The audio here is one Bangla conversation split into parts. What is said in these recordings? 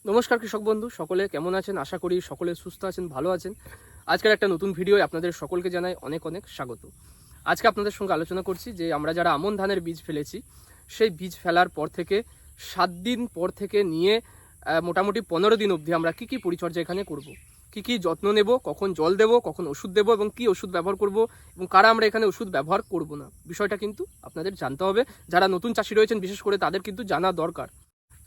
নমস্কার কৃষক বন্ধু, সকলে কেমন আছেন? আশা করি সকলে সুস্থ আছেন, ভালো আছেন। আজকের একটা নতুন ভিডিও আপনাদের সকলকে জানাই অনেক অনেক স্বাগত। আজকে আপনাদের সঙ্গে আলোচনা করছি যে আমরা যারা আমন ধানের বীজ ফেলেছি, সেই বীজ ফেলার পর থেকে 7 দিন পর থেকে নিয়ে মোটামুটি 15 দিন অবধি আমরা কী কী পরিচর্যা এখানে করব, কী কী যত্ন নেব, কখন জল দেব, কখন ওষুধ দেব এবং কী ওষুধ ব্যবহার করব এবং কারা আমরা এখানে ওষুধ ব্যবহার করব না, বিষয়টা কিন্তু আপনাদের জানতে হবে। যারা নতুন চাষি রয়েছেন বিশেষ করে তাদের কিন্তু জানা দরকার।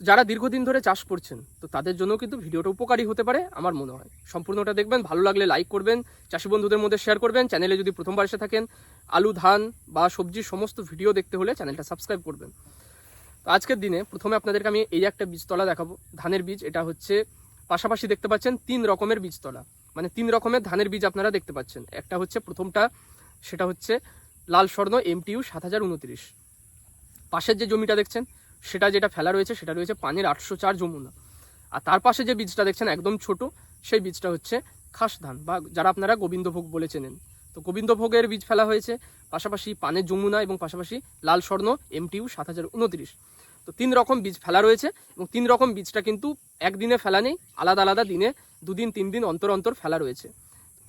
যারা দীর্ঘদিন ধরে চাষ করছেন তো তাদের জন্য কিন্তু ভিডিওটা উপকারী হতে পারে আমার মনে হয়। সম্পূর্ণটা দেখবেন, ভালো লাগলে লাইক করবেন, চাষি বন্ধুদের মধ্যে শেয়ার করবেন। চ্যানেলে যদি প্রথমবার এসে থাকেন, আলু, ধান বা সবজির সমস্ত ভিডিও দেখতে হলে চ্যানেলটা সাবস্ক্রাইব করবেন। তো আজকের দিনে প্রথমে আপনাদেরকে আমি এই একটা বীজতলা দেখাবো, ধানের বীজ। এটা হচ্ছে পাশাপাশি দেখতে পাচ্ছেন 3 রকমের বীজতলা, মানে 3 রকমের ধানের বীজ আপনারা দেখতে পাচ্ছেন। একটা হচ্ছে প্রথমটা, সেটা হচ্ছে লাল স্বর্ণ MTU 7029। পাশের যে জমিটা দেখছেন সেটা যেটা ফেলা রয়েছে সেটা রয়েছে পানির 804 যমুনা। আর তার পাশে যে বীজটা দেখছেন একদম ছোট, সেই বীজটা হচ্ছে খাস ধান বা যারা আপনারা গোবিন্দভোগ বলে চেনেন। তো গোবিন্দভোগের বীজ ফেলা হয়েছে, পাশাপাশি পানের যমুনা এবং পাশাপাশি লাল স্বর্ণ MTU 7029। তো 3 রকম বীজ ফেলা রয়েছে এবং 3 রকম বীজটা কিন্তু একদিনে ফেলা নেই, আলাদা আলাদা দিনে 2 দিন 3 দিন অন্তর অন্তর ফেলা রয়েছে।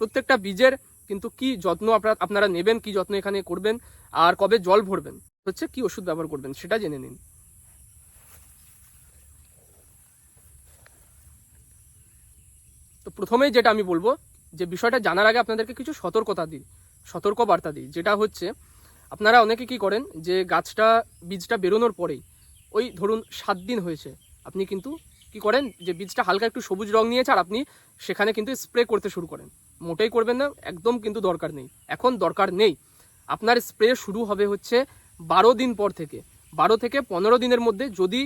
প্রত্যেকটা বীজের কিন্তু কি যত্ন আপনারা নেবেন, কি যত্ন এখানে করবেন আর কবে জল ভরবেন, হচ্ছে কি ওষুধ ব্যবহার করবেন সেটা জেনে নিন। তো প্রথমেই যেটা আমি বলবো, যে বিষয়টা জানার আগে আপনাদেরকে কিছু সতর্ক বার্তা দিই। যেটা হচ্ছে, আপনারা অনেকে কি করেন যে বীজটা বেরোনোর পরেই, ওই ধরুন 7 দিন হয়েছে, আপনি কিন্তু কি করেন যে বীজটা হালকা একটু সবুজ রং নিয়েছে আর আপনি সেখানে কিন্তু স্প্রে করতে শুরু করেন। মোটেই করবেন না, একদম কিন্তু দরকার নেই, এখন দরকার নেই। আপনার স্প্রে শুরু হবে হচ্ছে 12 দিন পর থেকে। 12 থেকে 15 দিনের মধ্যে যদি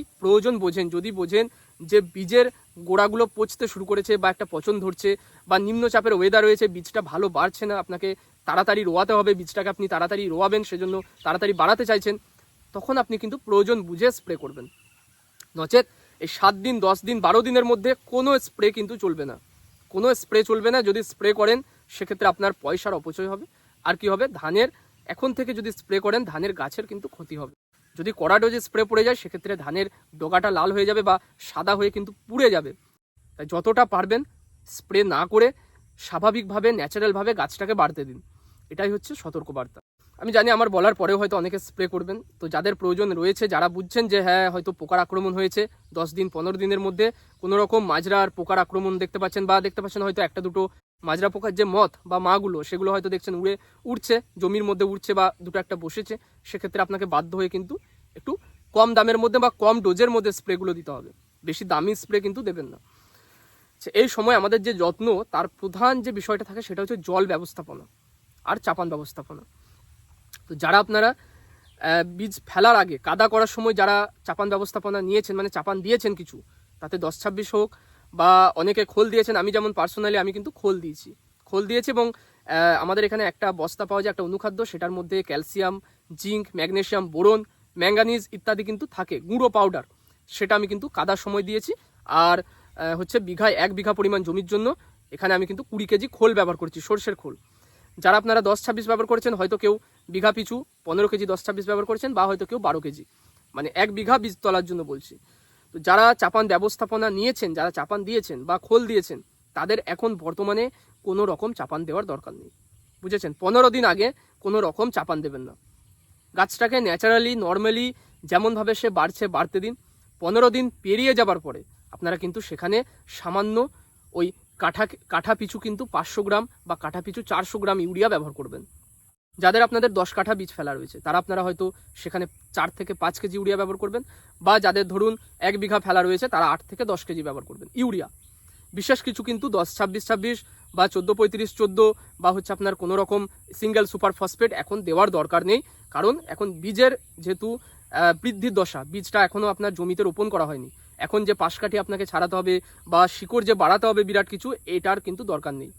বোঝেন যে বীজের গোড়াগুলো পচতে শুরু করেছে বা একটা পচন ধরছে বা নিম্নচাপের ওয়েদার রয়েছে, বীজটা ভালো বাড়ছে না, আপনাকে তাড়াতাড়ি রোয়াতে হবে, বীজটাকে আপনি তাড়াতাড়ি রোয়াবেন, সেজন্য তাড়াতাড়ি বাড়াতে চাইছেন, তখন আপনি কিন্তু প্রয়োজন বুঝে স্প্রে করবেন। নচেত এই 7 দিন, 10 দিন, 12 দিনের মধ্যে কোনো স্প্রে কিন্তু চলবে না, কোনো স্প্রে চলবে না। যদি স্প্রে করেন সেক্ষেত্রে আপনার পয়সার অপচয় হবে। আর কি হবে, ধানের এখন থেকে যদি স্প্রে করেন ধানের গাছের কিন্তু ক্ষতি হবে। যদি কড়া ডোজে স্প্রে পড়ে যায় সেক্ষেত্রে ধানের ডগাটা লাল হয়ে যাবে বা সাদা হয়ে কিন্তু পুড়ে যাবে। তাই যতটা পারবেন স্প্রে না করে স্বাভাবিকভাবে ন্যাচারালভাবে গাছটাকে বাড়তে দিন, এটাই হচ্ছে সতর্কবার্তা। আমি জানি আমার বলার পরেও হয়তো অনেকে স্প্রে করবেন, তো যাদের প্রয়োজন রয়েছে, যারা বুঝছেন যে হ্যাঁ হয়তো পোকার আক্রমণ হয়েছে 10 দিন 15 দিনের মধ্যে, কোনো রকম মাজরার পোকার আক্রমণ দেখতে পাচ্ছেন হয়তো একটা দুটো মাজরা পোকার যে মথ বা মাগুলো সেগুলো হয়তো দেখছেন উড়ছে জমির মধ্যে উড়ছে বা দুটো একটা বসেছে, সেক্ষেত্রে আপনাকে বাধ্য হয়ে কিন্তু একটু কম দামের মধ্যে বা কম ডোজের মধ্যে স্প্রেগুলো দিতে হবে, বেশি দামি স্প্রে কিন্তু দেবেন না। এই সময় আমাদের যে যত্ন, তার প্রধান যে বিষয়টা থাকে সেটা হচ্ছে জল ব্যবস্থাপনা আর চাপান ব্যবস্থাপনা। তো যারা আপনারা বীজ ফেলার আগে কাদা করার সময় যারা চাপান ব্যবস্থাপনা নিয়েছেন, মানে চাপান দিয়েছেন কিছু, তাতে 10-26 হোক বা অনেকে খোল দিয়েছেন, আমি যেমন পার্সোনালি আমি কিন্তু খোল দিয়েছি এবং আমাদের এখানে একটা বস্তা পাওয়া যায়, একটা অনুখাদ্য, সেটার মধ্যে calcium, zinc, magnesium, boron, manganese ইত্যাদি কিন্তু থাকে, গুঁড়ো পাউডার, সেটা আমি কিন্তু কাদার সময় দিয়েছি। আর হচ্ছে 1 বিঘা পরিমাণ জমির জন্য এখানে আমি কিন্তু 20 কেজি খোল ব্যবহার করছি, সর্ষের খোল। যারা আপনারা 10-26 ব্যবহার করেছেন, হয়তো কেউ বিঘা পিছু 15 কেজি 10-26 ব্যবহার করেছেন বা হয়তো কেউ 12 কেজি, মানে 1 বিঘা বীজ তলার জন্য বলছি। তো যারা চাপান ব্যবস্থাপনা নিয়েছেন, যারা চাপান দিয়েছেন বা খোল দিয়েছেন, তাদের এখন বর্তমানে কোনো রকম চাপান দেওয়ার দরকার নেই, বুঝেছেন? 15 দিন আগে কোনো রকম চাপান দেবেন না। গাছটাকে ন্যাচারালি নর্মালি যেমনভাবে সে বাড়তে দিন। 15 দিন পেরিয়ে যাবার পরে আপনারা কিন্তু সেখানে সামান্য ওই কাঠা পিছু কিন্তু 500 গ্রাম বা কাঠা পিছু 400 গ্রাম ইউরিয়া ব্যবহার করবেন। যাদের আপনাদের 10 কাঠা বীজ ফেলা রয়েছে তারা আপনারা হয়তো সেখানে 4 থেকে 5 কেজি ইউরিয়া ব্যবহার করবেন, বা যাদের ধরুন 1 বিঘা ফেলা রয়েছে তারা 8 থেকে 10 কেজি ব্যবহার করবেন ইউরিয়া। বিশেষ কিছু কিন্তু 10-26-26 বা 14-35-14 বা হচ্ছে আপনার কোনো রকম সিঙ্গেল সুপার ফসফেট এখন দেওয়ার দরকার নেই, কারণ এখন বীজের যেহেতু বৃদ্ধির দশা, বীজটা এখনও আপনার জমিতে রোপণ করা হয়নি, এখন যে পাশ কাঠি আপনাকে ছাড়াতে হবে বা শিকড় যে বাড়াতে হবে বিরাট কিছু, এটার কিন্তু দরকার নেই।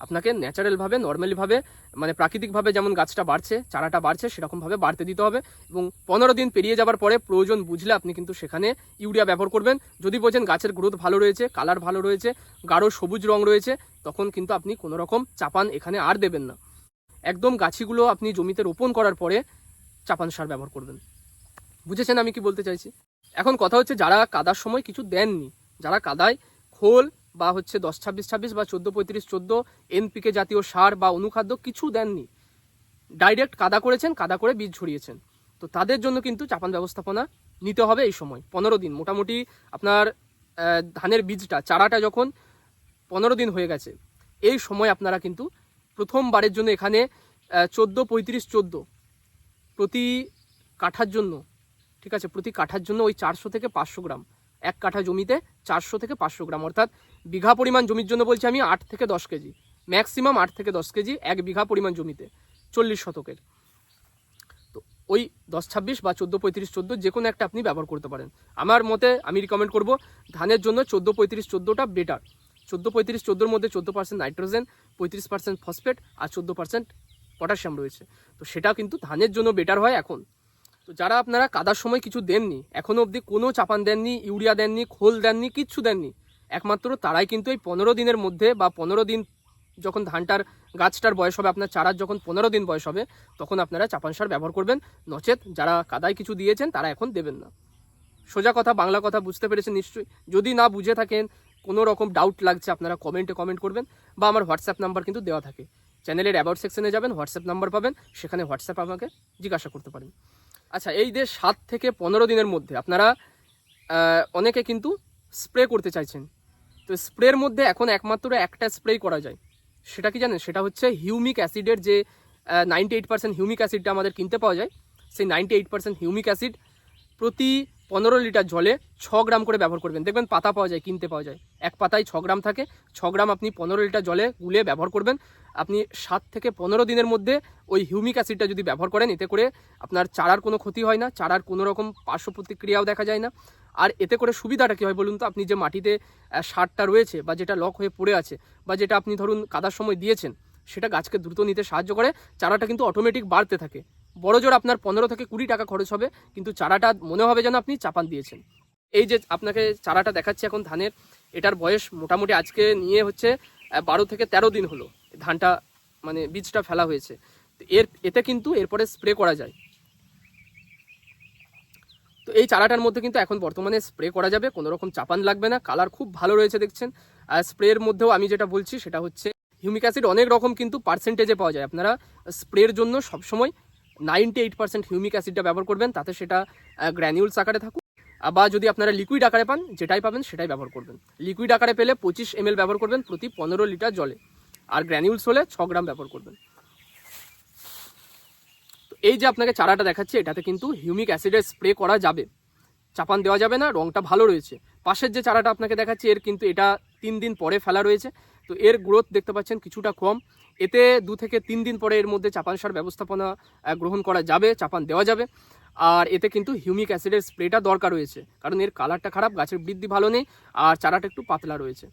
আপনাকে ন্যাচারালভাবে নর্মালিভাবে মানে প্রাকৃতিকভাবে যেমন গাছটা বাড়ছে, চারাটা বাড়ছে, সেরকমভাবে বাড়তে দিতে হবে। এবং 15 দিন পেরিয়ে যাবার পরে প্রয়োজন বুঝলে আপনি কিন্তু সেখানে ইউরিয়া ব্যবহার করবেন। যদি বোঝেন গাছের গ্রোথ ভালো রয়েছে, কালার ভালো রয়েছে, গাঢ় সবুজ রং রয়েছে, তখন কিন্তু আপনি কোনো রকম চাপান এখানে আর দেবেন না। একদম গাছিগুলো আপনি জমিতে রোপণ করার পরে চাপান সার ব্যবহার করবেন। বুঝেছেন আমি কি বলতে চাইছি? এখন কথা হচ্ছে, যারা কাদার সময় কিছু দেননি, যারা কাদায় খোল বা হচ্ছে 10-26-26 বা 14-35-14 এনপিকে জাতীয় সার বা অনুখাদ্য কিছু দেননি, ডাইরেক্ট কাদা করেছেন, কাদা করে বীজ ছড়িয়েছেন, তো তাদের জন্য কিন্তু চাপান ব্যবস্থাপনা নিতে হবে এই সময় 15 দিন। মোটামুটি আপনার ধানের বীজটা চারাটা যখন 15 দিন হয়ে গেছে, এই সময় আপনারা কিন্তু প্রথমবারের জন্য এখানে 14-35-14 প্রতি কাঠার জন্য, ঠিক আছে, প্রতি কাঠার জন্য ওই 400 থেকে 500 গ্রাম, এক কাঠা জমিতে 400 থেকে 500 গ্রাম, অর্থাৎ বিঘা পরিমাণ জমির জন্য বলছি আমি 8 থেকে 10 কেজি, ম্যাক্সিমাম 8 থেকে 10 কেজি এক বিঘা পরিমাণ জমিতে 40 শতকের। তো ওই 10-26 বা 14-35-14 যে কোনো একটা আপনি ব্যবহার করতে পারেন। আমার মতে আমি রিকমেন্ড করব ধানের জন্য 14-35-14টা বেটার। 14-35-14 মধ্যে 14% নাইট্রোজেন, 35% ফসফেট আর 14% পটাশিয়াম রয়েছে, তো সেটা কিন্তু ধানের জন্য বেটার হয় এখন। তো যারা আপনারা কাদার সময় কিছু দেননি, এখনও অবধি কোনো চাপান দেননি, ইউরিয়া দেননি, খোল দেননি, কিচ্ছু দেননি, একমাত্র তারাই কিন্তু এই 15 দিনের মধ্যে বা 15 দিন যখন ধানটার গাছটার বয়স হবে, আপনার চারার যখন 15 দিন বয়স হবে, তখন আপনারা চাপান সার ব্যবহার করবেন। নচেত যারা কাদায় কিছু দিয়েছেন তারা এখন দেবেন না। সোজা কথা, বাংলা কথা বুঝতে পেরেছেন নিশ্চয়ই। যদি না বুঝে থাকেন, কোনো রকম ডাউট লাগছে, আপনারা কমেন্টে কমেন্ট করবেন, বা আমার হোয়াটসঅ্যাপ নাম্বার কিন্তু দেওয়া থাকে। চ্যানেলের অ্যাবাউট সেকশনে যাবেন, হোয়াটসঅ্যাপ নাম্বার পাবেন, সেখানে হোয়াটসঅ্যাপ আমাকে জিজ্ঞাসা করতে পারেন। আচ্ছা, এই যে 7 থেকে 15 দিনের মধ্যে আপনারা অনেকে কিন্তু স্প্রে করতে চাইছেন, তো স্প্রের মধ্যে এখন একমাত্র একটা স্প্রে করা যায়, সেটা কি জানেন? সেটা হচ্ছে হিউমিক অ্যাসিডের যে 98% হিউমিক অ্যাসিডটা আমাদের কিনতে পাওয়া যায়, সেই 98% হিউমিক অ্যাসিড প্রতি 15 লিটার জলে 6 গ্রাম করে ব্যবহার করবেন। দেখবেন পাতা পাওয়া যায়, কিনতে পাওয়া যায়, এক পাতায় 6 গ্রাম থাকে, 6 গ্রাম আপনি 15 লিটার জলে গুলে ব্যবহার করবেন। আপনি 7 থেকে 15 দিনের মধ্যে ওই হিউমিক অ্যাসিডটা যদি ব্যবহার করেন, এতে করে আপনার চারার কোনো ক্ষতি হয় না, চারার কোনো রকম পার্শ্ব প্রতিক্রিয়াও দেখা যায় না। আর এতে করে সুবিধাটা কী হয় বলুন তো? আপনি যে মাটিতে সারটা রয়েছে বা যেটা লক হয়ে পড়ে আছে বা যেটা আপনি ধরুন কাদার সময় দিয়েছেন, সেটা গাছকে দ্রুত নিতে সাহায্য করে, চারাটা কিন্তু অটোমেটিক বাড়তে থাকে। বড় জোর আপনার 15 থেকে 20 টাকা খরচ হবে, কিন্তু চারাটা মনে হবে যেন আপনি চাপান দিয়েছেন। এই যে আপনাকে চারাটা দেখাচ্ছি এখন ধানের, এটার বয়স মোটামুটি আজকে নিয়ে হচ্ছে 12 থেকে 13 দিন হলো ধানটা, মানে বীজটা ফেলা হয়েছে। এতে কিন্তু এরপরে স্প্রে করা যায়। তো এই চারাটার মধ্যে কিন্তু এখন বর্তমানে স্প্রে করা যাবে, কোনো রকম চাপান লাগবে না, কালার খুব ভালো রয়েছে দেখছেন। আর স্প্রের মধ্যেও আমি যেটা বলছি সেটা হচ্ছে হিউমিক অ্যাসিড অনেক রকম কিন্তু পার্সেন্টেজে পাওয়া যায়। আপনারা স্প্রের জন্য সবসময় 98% হিউমিক অ্যাসিডটা ব্যবহার করবেন, তাতে সেটা গ্র্যানিউলস আকারে থাকুক, বা যদি আপনারা লিকুইড আকারে পান, যেটাই পাবেন সেটাই ব্যবহার করবেন। লিকুইড আকারে পেলে 25 ml ব্যবহার করবেন প্রতি 15 লিটার জলে, আর গ্র্যানিউলস হলে 6 গ্রাম ব্যবহার করবেন। তো এই যে আপনাকে চারাটা দেখাচ্ছি, এটাতে কিন্তু হিউমিক অ্যাসিডের স্প্রে করা যাবে, চাপান দেওয়া যাবে না, রঙটা ভালো রয়েছে। পাশের যে চারাটা আপনাকে দেখাচ্ছি, এর কিন্তু এটা 3 দিন পরে ফেলা রয়েছে, তো এর গ্রোথ দেখতে পাচ্ছেন কিছুটা কম। এতে 2 থেকে 3 দিন পরে এর মধ্যে চাপান সার ব্যবস্থাপনা গ্রহণ করা যাবে, চাপান দেওয়া যাবে। আর এতে কিন্তু হিউমিক অ্যাসিডের স্প্রেটা দরকার রয়েছে, কারণ এর কালারটা খারাপ, গাছের বৃদ্ধি ভালো নেই, আর চারাটা একটু পাতলা রয়েছে।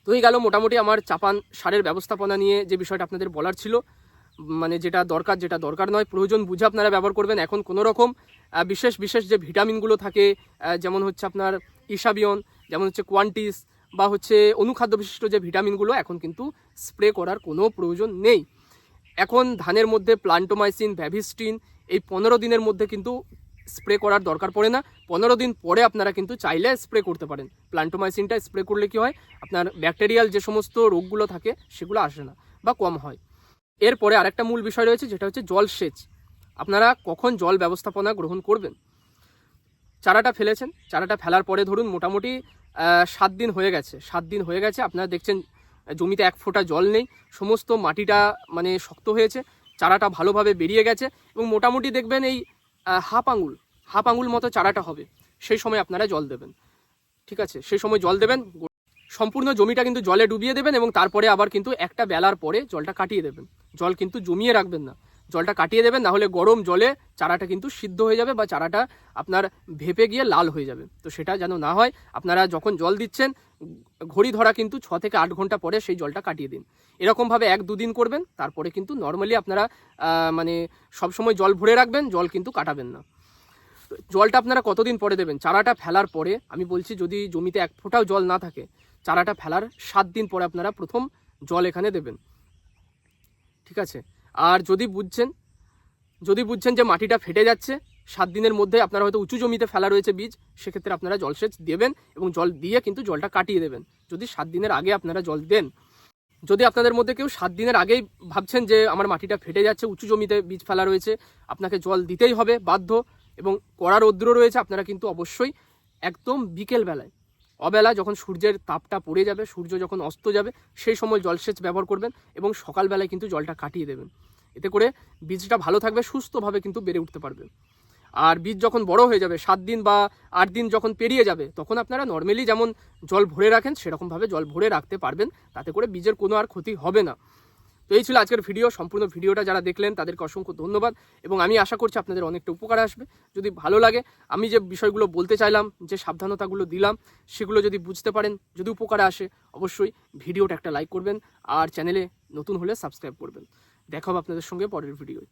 তো এই গেল মোটামুটি আমার চাপান সারের ব্যবস্থাপনা নিয়ে যে বিষয়টা আপনাদের বলার ছিল। মানে যেটা দরকার নয়, প্রয়োজন বুঝে আপনারা ব্যবহার করবেন। এখন কোনো রকম বিশেষ যে ভিটামিনগুলো থাকে, যেমন হচ্ছে আপনার ইসাবিয়ন, যেমন হচ্ছে কোয়ান্টিস, বা হচ্ছে অনুখাদ্য বিশিষ্ট যে ভিটামিনগুলো, এখন কিন্তু স্প্রে করার কোনো প্রয়োজন নেই। এখন ধানের মধ্যে প্লান্টোমাইসিন, ভ্যাভিস্টিন এই 15 দিনের মধ্যে কিন্তু স্প্রে করার দরকার পড়ে না। 15 দিন পরে আপনারা কিন্তু চাইলে স্প্রে করতে পারেন। প্লান্টোমাইসিনটা স্প্রে করলে কি হয়, আপনার ব্যাকটেরিয়াল যে সমস্ত রোগগুলো থাকে সেগুলো আসে না বা কম হয়। এরপরে আরেকটা মূল বিষয় রয়েছে, যেটা হচ্ছে জলসেচ। আপনারা কখন জল ব্যবস্থাপনা গ্রহণ করবেন? চারাটা ফেলেছেন, চারাটা ফেলার পরে ধরুন মোটামুটি 7 দিন হয়ে গেছে, আপনারা দেখছেন জমিতে 1 ফোঁটা জল নেই, সমস্ত মাটিটা মানে শক্ত হয়েছে, চারাটা ভালোভাবে বেরিয়ে গেছে, এবং মোটামুটি দেখবেন এই হাফ আঙুল মতো চারাটা হবে, সেই সময় আপনারা জল দেবেন। ঠিক আছে, সেই সময় জল দেবেন, সম্পূর্ণ জমিটা কিন্তু জলে ডুবিয়ে দেবেন, এবং তারপরে আবার কিন্তু একটা বেলার পরে জলটা কাটিয়ে দেবেন। জল কিন্তু জমিয়ে রাখবেন না, জলটা কাটিয়ে দেবেন, না হলে গরম জলে চারাটা কিন্তু সিদ্ধ হয়ে যাবে বা চারাটা আপনার ভেপে গিয়ে লাল হয়ে যাবে। তো সেটা যেন না হয়, আপনারা যখন জল দিচ্ছেন ঘড়ি ধরা কিন্তু 6 থেকে 8 ঘন্টা পরে সেই জলটা কাটিয়ে দিন। এরকমভাবে 1-2 দিন করবেন, তারপরে কিন্তু নর্মালি আপনারা মানে সবসময় জল ভরে রাখবেন, জল কিন্তু কাটাবেন না। জলটা আপনারা কতদিন পরে দেবেন? চারাটা ফেলার পরে, আমি বলছি যদি জমিতে 1 ফোঁটাও জল না থাকে, চারাটা ফেলার 7 দিন পরে আপনারা প্রথম জল এখানে দেবেন। ঠিক আছে, আর যদি বুঝছেন যে মাটিটা ফেটে যাচ্ছে, 7 দিনের মধ্যে আপনারা হয়তো উঁচু জমিতে ফেলা রয়েছে বীজ, সেক্ষেত্রে আপনারা জলসেচ দেবেন এবং জল দিয়ে কিন্তু জলটা কাটিয়ে দেবেন যদি 7 দিনের আগে আপনারা জল দেন। যদি আপনাদের মধ্যে কেউ 7 দিনের আগেই ভাবছেন যে আমার মাটিটা ফেটে যাচ্ছে, উঁচু জমিতে বীজ ফেলা রয়েছে, আপনাকে জল দিতেই হবে বাধ্য এবং কড়া রৌদ্র রয়েছে, আপনারা কিন্তু অবশ্যই একদম বিকেল বেলায়, অবেলা যখন সূর্যের তাপটা পড়ে যাবে, সূর্য যখন অস্ত যাবে, সেই সময় জলসেচ ব্যবহার করবেন এবং সকালবেলায় কিন্তু জলটা কাটিয়ে দেবেন। এতে করে বীজটা ভালো থাকবে, সুস্থভাবে কিন্তু বেড়ে উঠতে পারবে। আর বীজ যখন বড় হয়ে যাবে, 7 দিন বা 8 দিন যখন পেরিয়ে যাবে, তখন আপনারা নর্মালি যেমন জল ভরে রাখেন সেরকমভাবে জল ভরে রাখতে পারবেন, তাতে করে বীজের কোনো আর ক্ষতি হবে না। তো এই ছিল আজকের ভিডিও। সম্পূর্ণ ভিডিওটা যারা দেখলেন তাদেরকে অসংখ্য ধন্যবাদ এবং আমি আশা করছি আপনাদের অনেকটা উপকার আসবে। যদি ভালো লাগে, আমি যে বিষয়গুলো বলতে চাইলাম, যে সাবধানতাগুলো দিলাম, সেগুলো যদি বুঝতে পারেন, যদি উপকারে আসে, অবশ্যই ভিডিওটা একটা লাইক করবেন আর চ্যানেলে নতুন হলে সাবস্ক্রাইব করবেন। দেখা হবে আপনাদের সঙ্গে পরের ভিডিওয়।